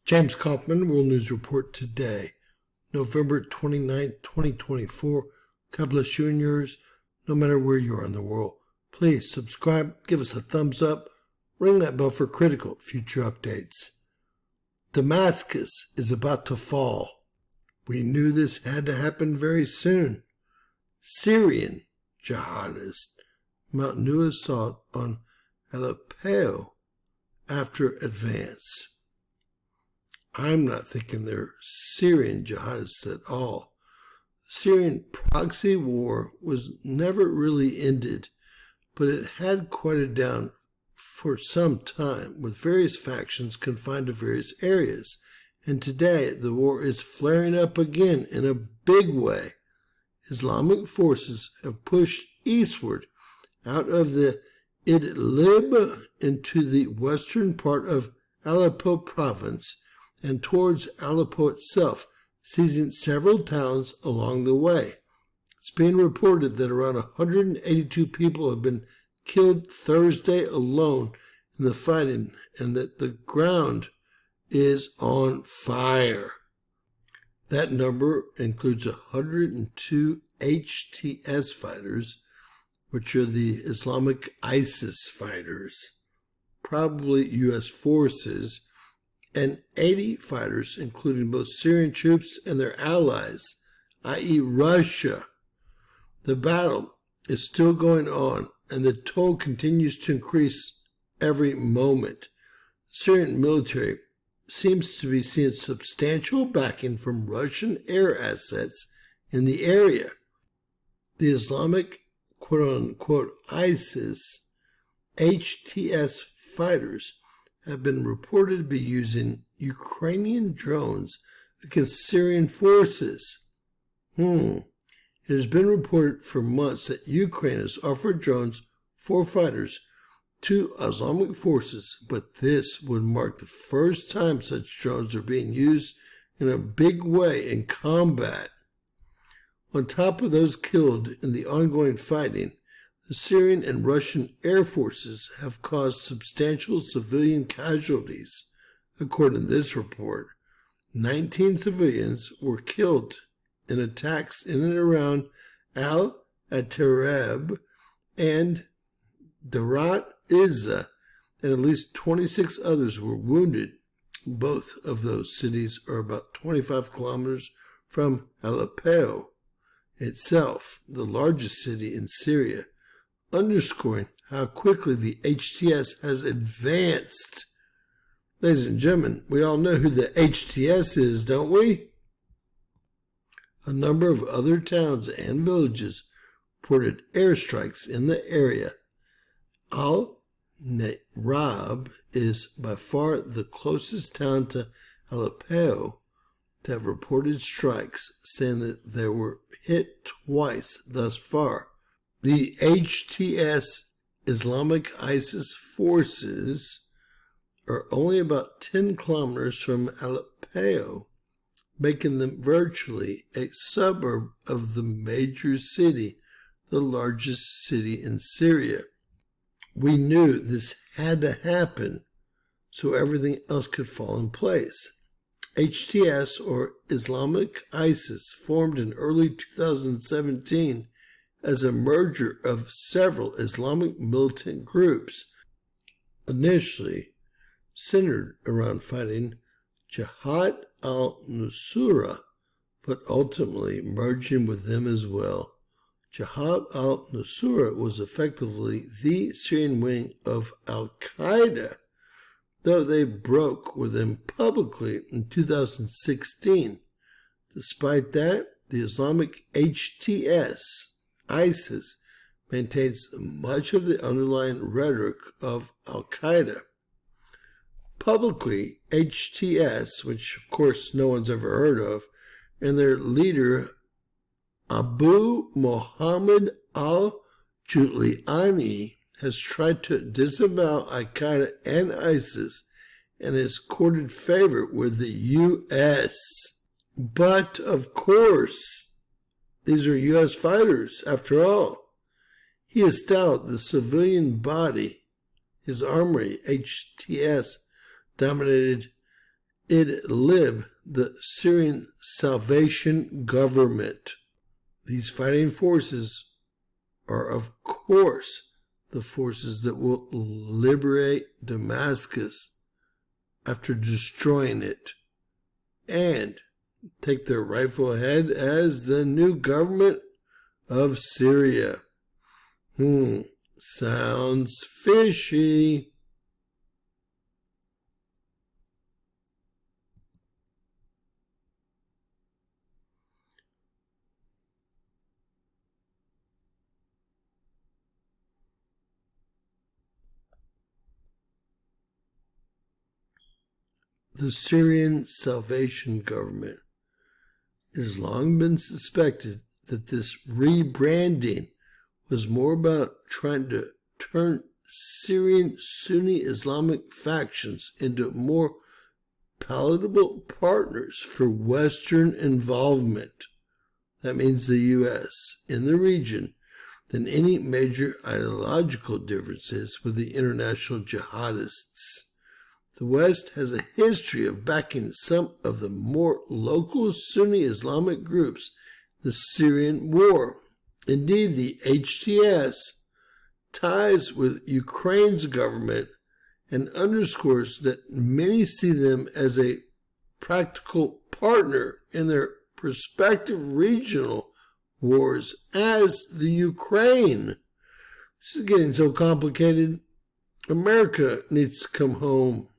James Kaufman, World News Report today, November 29th, 2024. God bless you and yours, no matter where you are in the world. Please subscribe, give us a thumbs up, ring that bell for critical future updates. Damascus is about to fall. We knew this had to happen very soon. Syrian jihadists mount new assault on Aleppo after advance. I'm not thinking they're Syrian jihadists at all. The Syrian proxy war was never really ended, but it had quieted down for some time, with various factions confined to various areas. And today, the war is flaring up again in a big way. Islamic forces have pushed eastward out of the Idlib into the western part of Aleppo province and towards Aleppo itself, seizing several towns along the way. It's being reported that around 182 people have been killed Thursday alone in the fighting, and that the ground is on fire. That number includes 102 HTS fighters, which are the Islamic ISIS fighters, probably U.S. forces, and 80 fighters, including both Syrian troops and their allies, i.e. Russia. The battle is still going on, and the toll continues to increase every moment. The Syrian military seems to be seeing substantial backing from Russian air assets in the area. The Islamic quote-unquote ISIS HTS fighters have been reported to be using Ukrainian drones against Syrian forces. It has been reported for months that Ukraine has offered drones for fighters to Islamic forces, but this would mark the first time such drones are being used in a big way in combat. On top of those killed in the ongoing fighting, the Syrian and Russian air forces have caused substantial civilian casualties. According to this report, 19 civilians were killed in attacks in and around Al-Atarab and Darat Izza, and at least 26 others were wounded. Both of those cities are about 25 kilometers from Aleppo itself, the largest city in Syria, underscoring how quickly the HTS has advanced. Ladies and gentlemen, we all know who the HTS is, don't we? A number of other towns and villages reported airstrikes in the area. Al-Narab is by far the closest town to Aleppo to have reported strikes, saying that they were hit twice thus far. The HTS Islamic ISIS forces are only about 10 kilometers from Aleppo, making them virtually a suburb of the major city, the largest city in Syria. We knew this had to happen so everything else could fall in place. HTS, or Islamic ISIS, formed in early 2017 as a merger of several Islamic militant groups, initially centered around fighting Jihad al-Nusra, but ultimately merging with them as well. Jihad al-Nusra was effectively the Syrian wing of Al-Qaeda, though they broke with them publicly in 2016. Despite that, the Islamic HTS, ISIS, maintains much of the underlying rhetoric of Al-Qaeda. Publicly, HTS, which of course no one's ever heard of, and their leader Abu Muhammad al-Juliani has tried to disavow Al-Qaeda and ISIS and has courted favor with the U.S. But, of course, these are U.S. fighters, after all. He has styled the civilian body, his armory, HTS, dominated Idlib, the Syrian Salvation Government. These fighting forces are, of course, the forces that will liberate Damascus after destroying it and take their rightful head as the new government of Syria. Sounds fishy. The Syrian Salvation Government. It has long been suspected that this rebranding was more about trying to turn Syrian Sunni Islamic factions into more palatable partners for Western involvement, that means the U.S., in the region, than any major ideological differences with the international jihadists. The West has a history of backing some of the more local Sunni Islamic groups in the Syrian war. Indeed, the HTS ties with Ukraine's government and underscores that many see them as a practical partner in their respective regional wars as the Ukraine. This is getting so complicated. America needs to come home.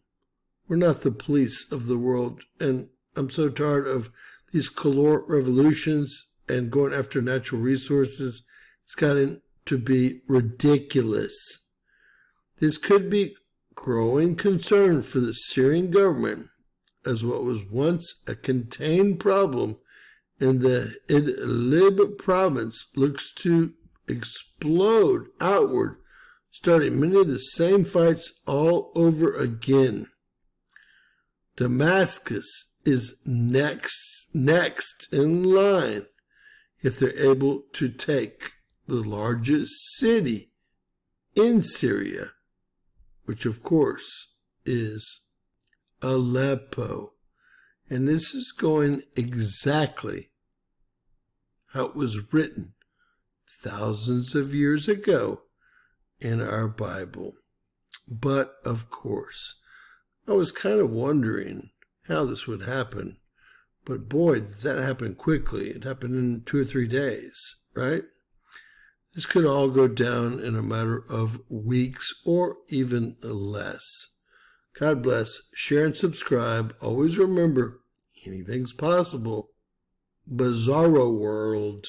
We're not the police of the world, and I'm so tired of these caloric revolutions and going after natural resources. It's gotten to be ridiculous. This could be growing concern for the Syrian government as what was once a contained problem in the Idlib province looks to explode outward, starting many of the same fights all over again. Damascus is next in line if they're able to take the largest city in Syria, which of course is Aleppo. And this is going exactly how it was written thousands of years ago in our Bible. But of course, I was kind of wondering how this would happen. But boy, that happened quickly. It happened in 2 or 3 days, right? This could all go down in a matter of weeks or even less. God bless. Share and subscribe. Always remember, anything's possible. Bizarro world.